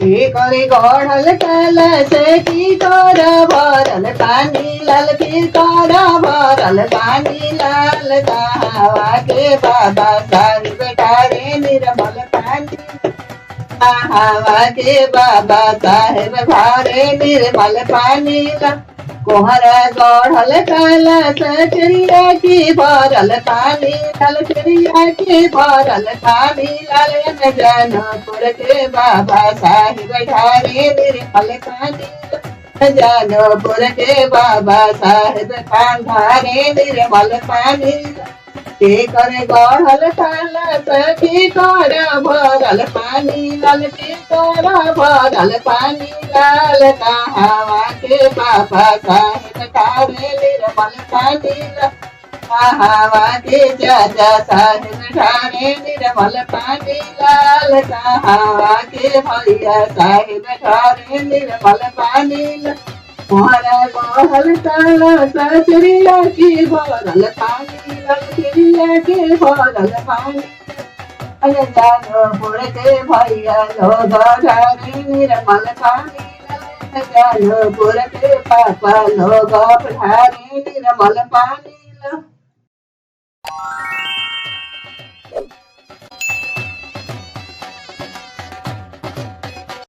करी गढ़ल कलश की कर भरल पानी लाल की कर भरल पानी लाल कहावा के बाबा साहिब ठारे निर्मल पानी कहावा के बाबा साहेब भारे निर्मल पानी कोहर गढ़ल कलश चिड़िया की भरल पानी लाल चिड़िया की भरल पानी लाल जानपुर के बाबा साहिब ढारे निर्मल पानी जानपुर के बाबा साहिब ढारे निर्मल पानी के करे गढ़ल कलश की कर भरल पानी लाल की कर भरल पानी लाल कहावा के बाबा साहेब ठारे निर्मल पानी कहावा के चाचा साहेब ठारे निर्मल पानी लाल कहावा के भैया साहेब ठारे निर्मल पानी मोहरा गढ़ल कलश चिड़िया की भरल पानी लाल चिड़िया की भरल पानी जानपुर के भैया लोग ढारे निर्मल पानी जानपुर के पापा लोग ढारे निर्मल पानी